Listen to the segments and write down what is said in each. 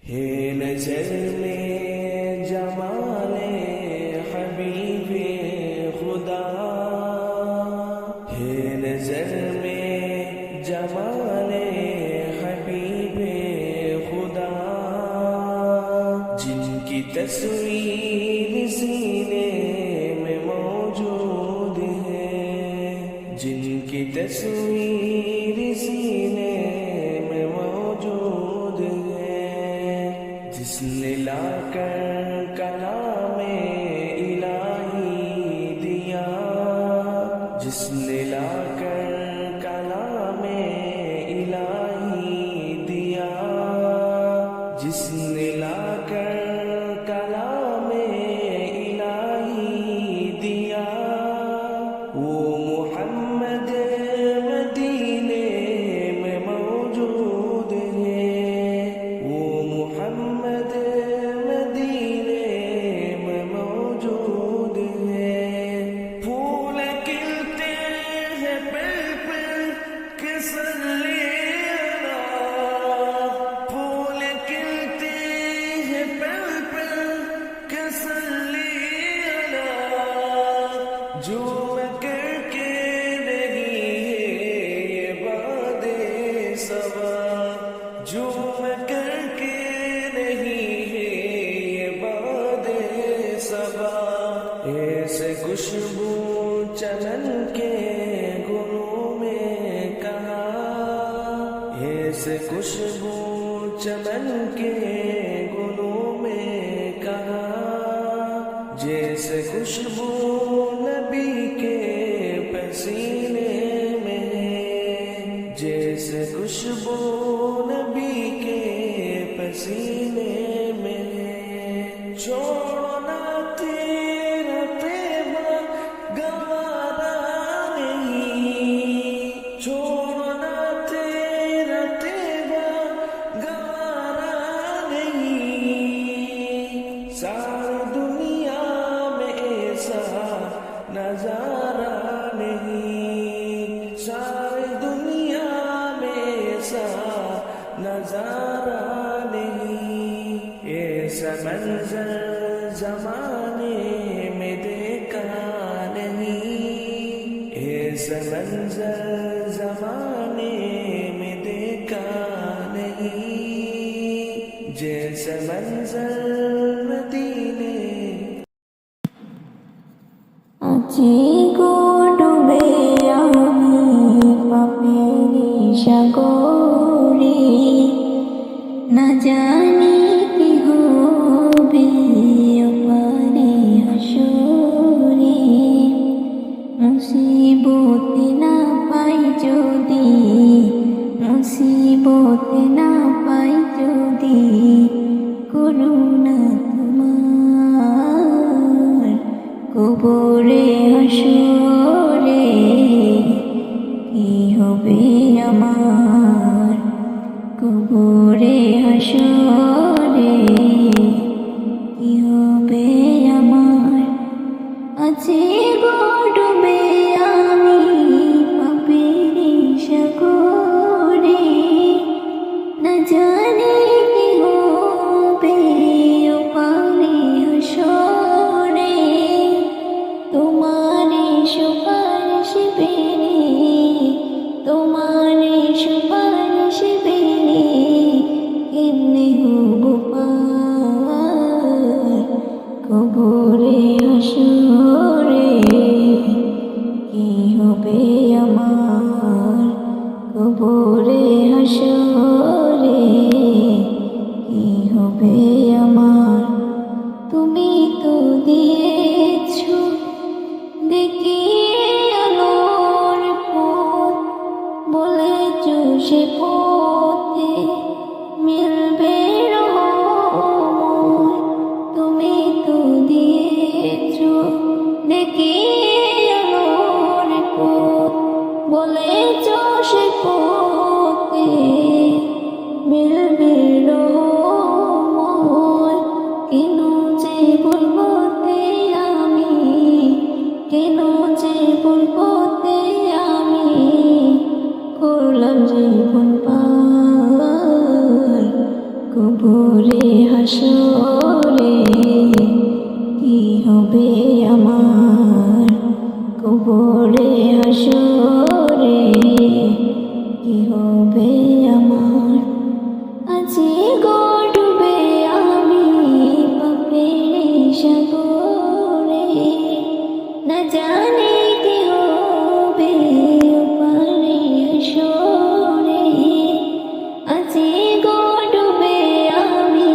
है नजर में जमाले हबीबे खुदा, है नजर में जमाले हबीबे खुदा, जिनकी तस्वीर सीने में मौजूद है, जिनकी तस्वीर सीने में मौजूद है, जिसने लाकर कलामे इलाही दिया, जिसने लाकर कलामे इलाही दिया, जिसने लाकर कलामे इलाही दिया, वो मोहम्मद मदीने में मौजूद है, वो मोहम्मद मदीने में मौजूद है। फूल खिलते हैं पल पल के सल्ले अला, फूल खिलते हैं पल पल के सल्ले अला, जो करके नहीं है ये बादे सवा, जो करके नहीं है ये बादे सबा, ऐसे खुशबू चमन के गुलों में कहा, ऐसे खुशबू चमन के गुलों में कहा, जैसे खुशबू नबी के पसीने में है, जैसे खुशबू नबी के पसीने में है। छोड़ो ना तेरा प्रेमा गवारा नहीं, छोड़ो ना तेरा प्रेमा गवारा नहीं, सारी दुनिया में ऐसा नजारा नहीं, सारी दुनिया में ऐसा नजारा नहीं, ऐसा मंजर जमाने में देखा नहीं, ऐसा मंजर जमाने में देखा नहीं, जैसा मंजर मदीने। আজি গো ডুবে আমি পাপেরি সাগরে, না জানি কি হবে ওপারে হাসরে, মুসিবতে না পাই যদি, মুসিবতে না পাই যদি, করুণা তোমার কবরে হাসরে, কি হবে আমার কবরে হাসরে, কি হবে আমার। আছে গো ডুবে আমি পাপেরি সাগরে, না জানি কি হবে ওপারে হাসরে, তোমারে সুপারিশ পেরে, তোমারে সুপারিশ পেরে, কেমনে হব পার কবরে হাসরে, কি হবে আমার কবরে হাসরে, কি হবে আমার। তুমি তো দিয়েছো দেখিয়ে আলোর পথ, বলেছো সে পথে মিলবে রহমত, তুমি তো দিয়েছো কবরে হাসরে কি হবে আমার, কবরে হাসরে কি হবে আমার। আজি গড়বে আমি পাপের সাগরে, না জানি কি হবে ওপারে হাসরে। আজি গড়বে আমি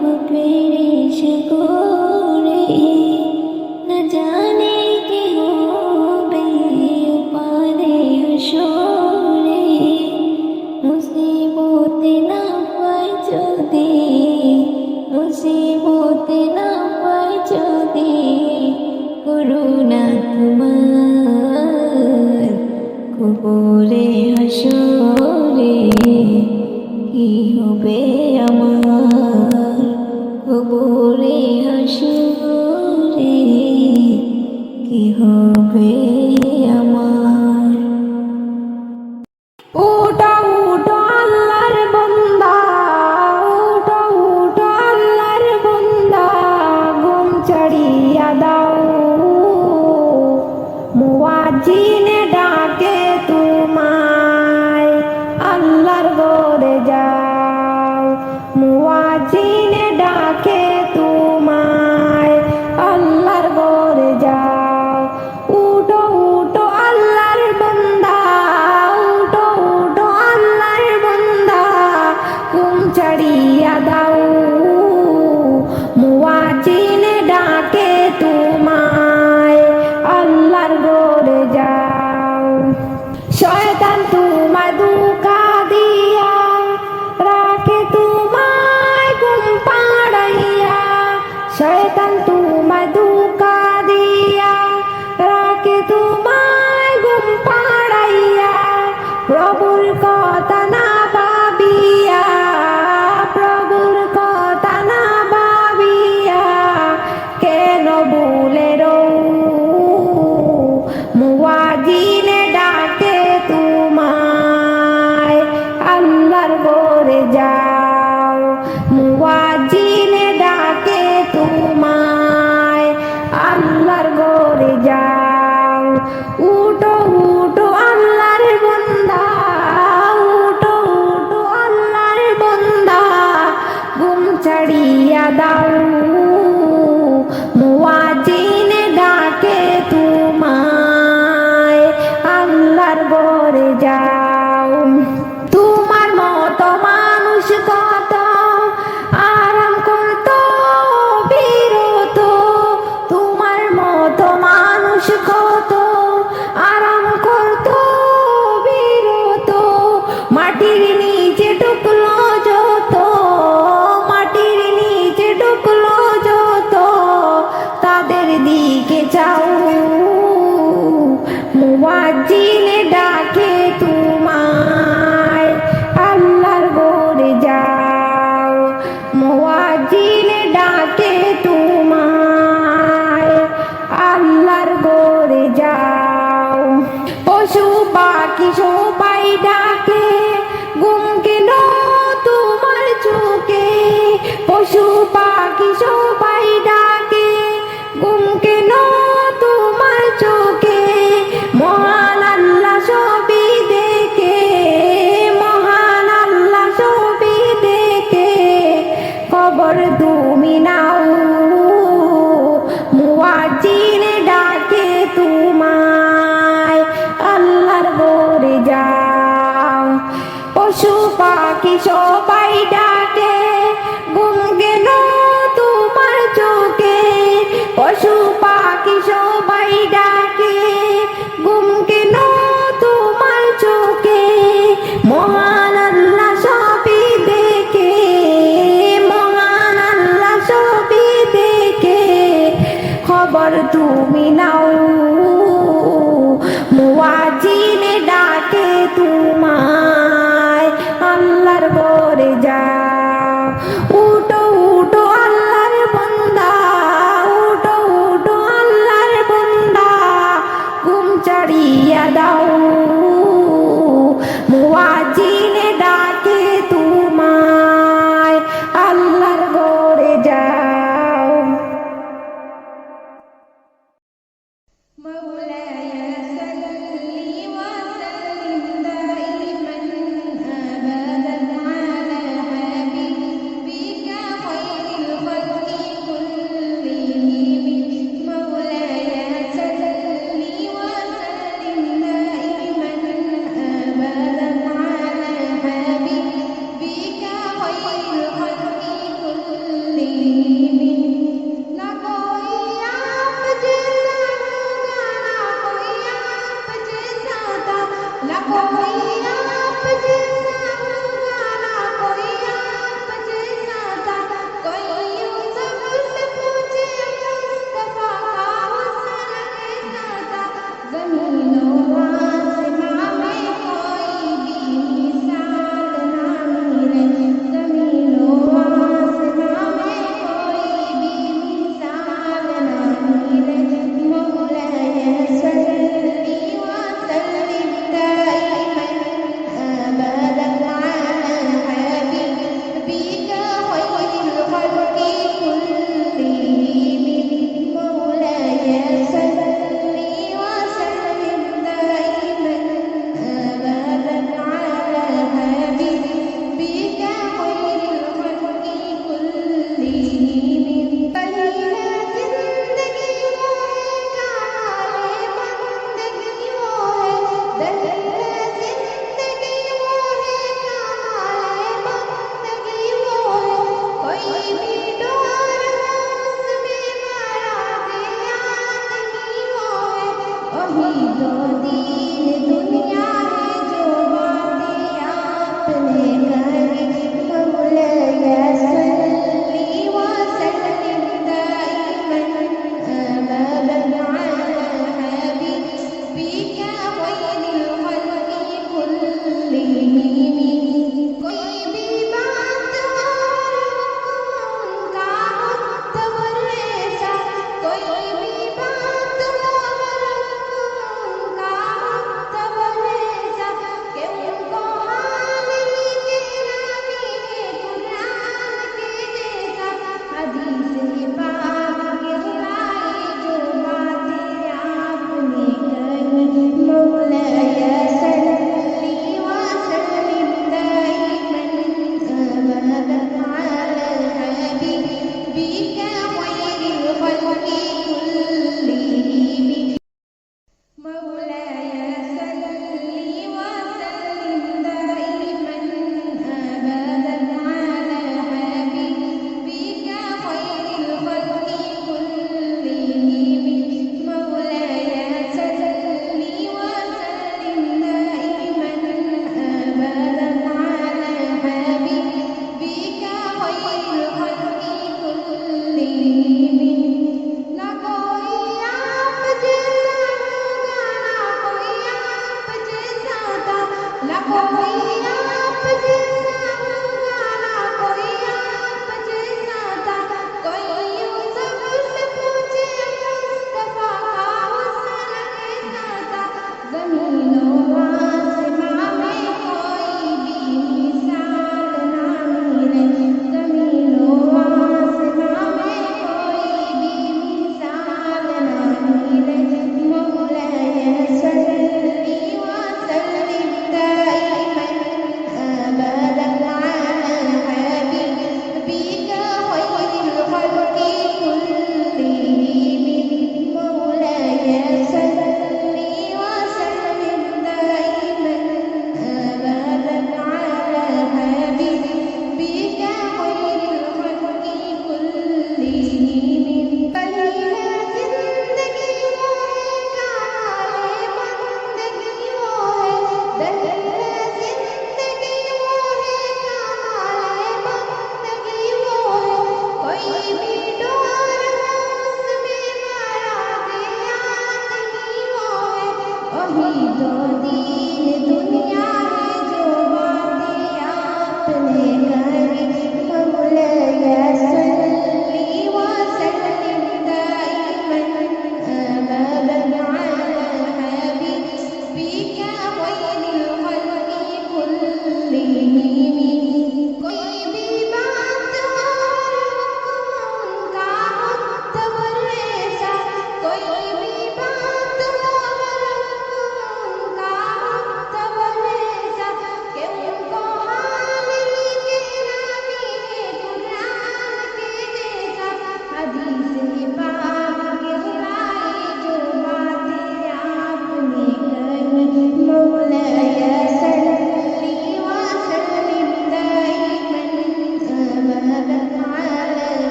পাপের সাগরে, না জানি কি হবে ওপারে হাসরে। মুসিবতে না পাই যদি, মুসিবতে না পাই যদি, করুণা তোমার কবরে হাসরে কি হবে আমার, কবরে হাসরে কি হবে আমার। উঠো উঠো আল্লাহর বান্দা, উঠো উঠো আল্লাহর বান্দা, ঘুম ছাড়িয়া দাও, মুয়াজ্জিনে ডাকে তোমায়, আল্লাহর ঘরে যাও। মুয়াজ্জিনে ডাকে তোমায়, আল্লাহর ঘরে যাও। উঠো উঠো আল্লাহর বান্দা, উঠো উঠো আল্লাহর বান্দা, ঘুম ছাড়িয়া দাও, মুয়াজ্জিনে ডাকে তোমায়, আল্লাহর ঘরে যাও। শয়তান তোমায় ধোঁকা দিয়া রাখে তোমায় ঘুম পাড়াইয়া, শয়তান তোমায় ধোঁকা দিয়া রাখে তোমায় ঘুম পাড়াইয়া। প্রভুর কথা না ভাবিয়া, প্রভুর কথা না ভাবিয়া কেন ভুলে রও, মুয়াজ্জিনে ডাকে তোমায়, আল্লাহর ঘরে যাও। মুয়াজ্জিনে ডাকে তোমায়, আল্লাহর ঘরে যাও। উঠো উঠো আল্লাহর বান্দা, উঠো উঠো আল্লাহর বান্দা, ঘুম ছাড়িয়া দাও, মুয়াজ্জিনে ডাকে তোমায়, আল্লাহর ঘরে যাও। তোমার মতো মানুষ কত আরাম করতো বিরত, তোমার মতো মানুষ কত আরাম করতো বিরত। মাটির নিচে ঢুকলো যত, মাটির নিচে ঢুকলো যত, তাদের দিকে চাও, মুয়াজ্জিনে ডাকে তোমায়, আল্লাহর ঘরে যাও। মুয়াজ্জিনে ডাকে তোমায়, আল্লাহর ঘরে যাও। পশু পাখি সবাই ডাকে, ঘুম কেন তোমার চোখে, পশু পাখি সবাই ডাকে, ঘুম কেন তোমার চোখে। মহান আল্লাহ সবই দেখে, মহান আল্লাহ সবই দেখে, খবর তুমি নাও, মুয়াজ্জিনে ডাকে তোমায়, আল্লাহর ঘরে যাও। পশু পাখি সবাই ডাকে, ঘুম কেন তোমার চোখে, পশু পাখি সবাই ডাকে, ঘুম কেন তোমার চোখে। মহান আল্লাহ সবই দেখে, মহান আল্লাহ সবই দেখে, খবর তুমি নাও, মুয়াজ্জিনে ডাকে তোমায়, আল্লাহর ঘরে যাও। উঠো উঠো আল্লাহর বান্দা, উঠো উঠো আল্লাহর বান্দা, ঘুম ছাড়িয়া দাও, মুয়াজ্জিনে ডাকে তোমায়,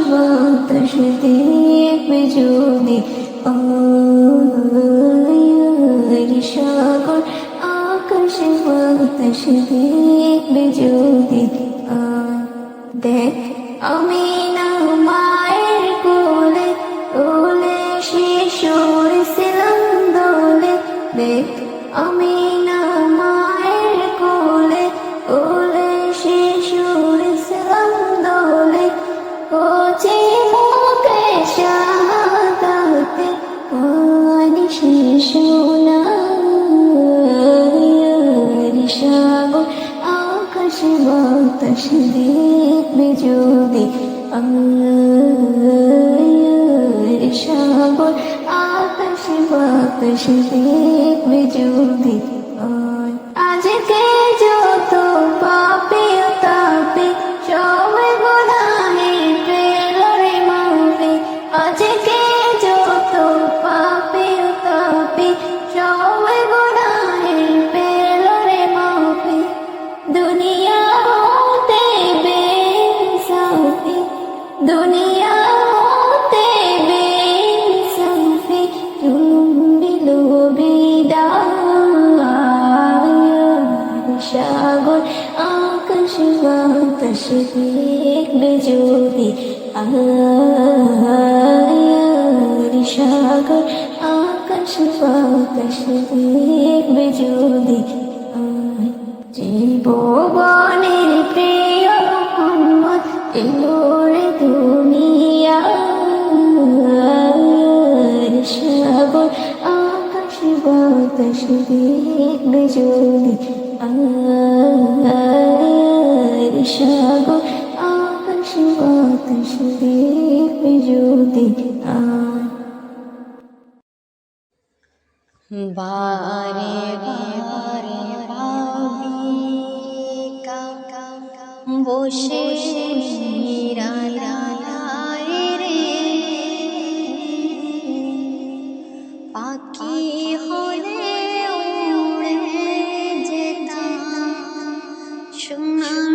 বাতাস দেখবে যদি সাগর আকাশ বাতাস দেখবে যদি দেখ আমি না মায়ের কোলে কোলে শিশুর ছিলাম দোলে দেখ আমি না মায়ের কোলে কোলে শিশুর ছিলাম দোলে কচি মুখে শাহাদাতে পানি শিশু না সাগর আকাশ বাতাস দেখবে যদি সাগর আকাশ বাতাস দেখবে যদি আজকে যত পাপি তাপি সবাই গুনাহে পেল রে মাফি আজকে যত পাপি তাপি সবাই গুনাহে পেল রে মাফি দুনিয়া হতে বেইনসাফি দুনিয়া হতে বেইনসাফি জুলুম দিল বিদায় সাগর আকাশ বাতাস দেখবে যদি সাগর আকাশ বাতাস দেখবে যদি জীবনের প্রিয় মোহাম্মদ এলো রে দুনিয়া সাগর আকাশ বাতাস দেখবে যদি সাগর আকাশ বাতাস দেখবে যদি বারে বারে ভাবি বসে নিরালায় রে পাখি হলে উড়ে যেতাম সোনার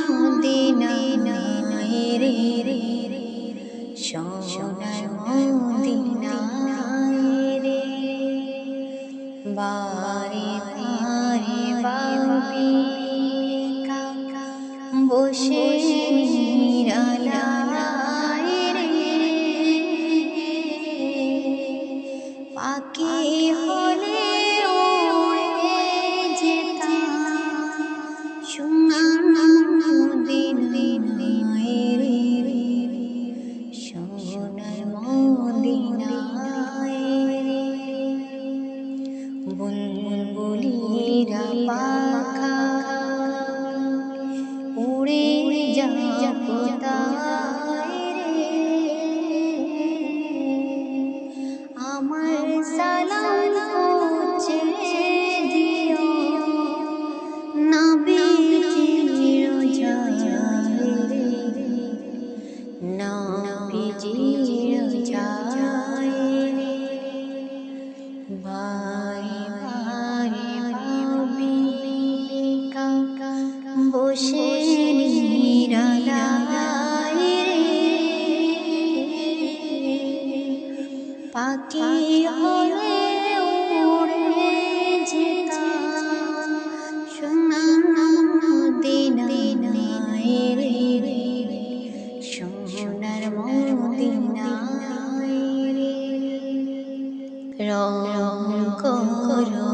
মদিনায় রে সোনার মদিনায় রে বারে বারে ভাবি বসে নিরালায় রে পাখি হলে উড়ে যেতাম সোনার মদিনায় রে সোনার মদিনায় রে বুলবুলিরা পাখা উড়ে যায় কোথায় রে আমার সালাম পৌঁছে দিও নবীজির রোজায় রে নবীজির রোজায় রে বারে বারে ভাবি বসে নিরালায় রে পাখি হলে উড়ে যেতাম সোনার মদিনায় রে সোনার মদিনায় রে রং করো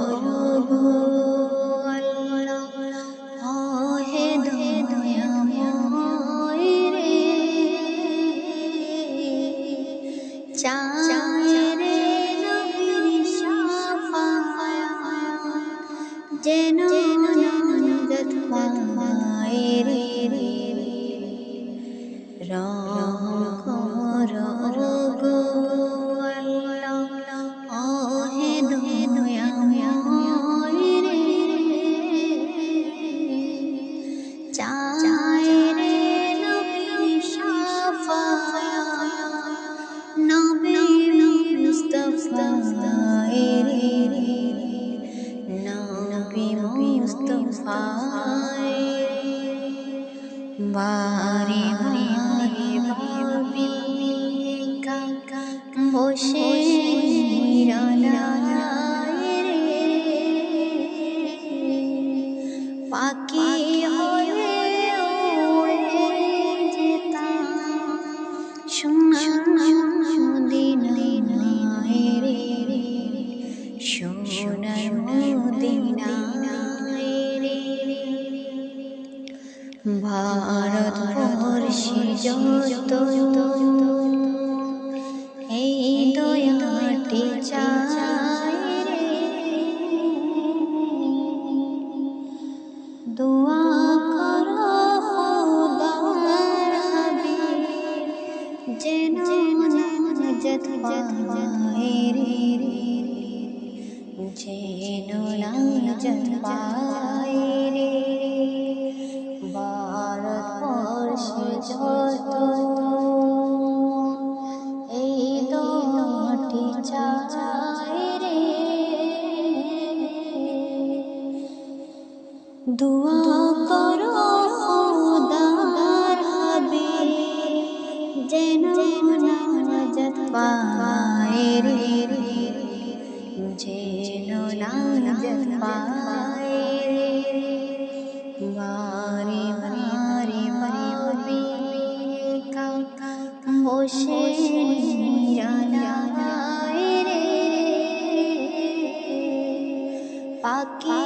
যেন নাজাত পায় রে রং করো গো আল্লাহ ওহে দয়াময় রে চায় রে নবী শাফায়াত নবী মুস্তাফা রে নবী মুস্তাফা বারে বারে ভারতবর্ষে যত এই দয়াটি চায় রে, দোয়া করো খোদার হাবিব যেন নাজাত পায় রে, যেন নাজাত পায় রে। ভারতবর্ষে যত এই দোয়াটি চায় রে, দোয়া করো খোদার হাবিব যেন নাজাত পায় রে, যেন নাজাত পায় রে। বারে বারে ভাবি একা বসে নিরালায় রে, পাখি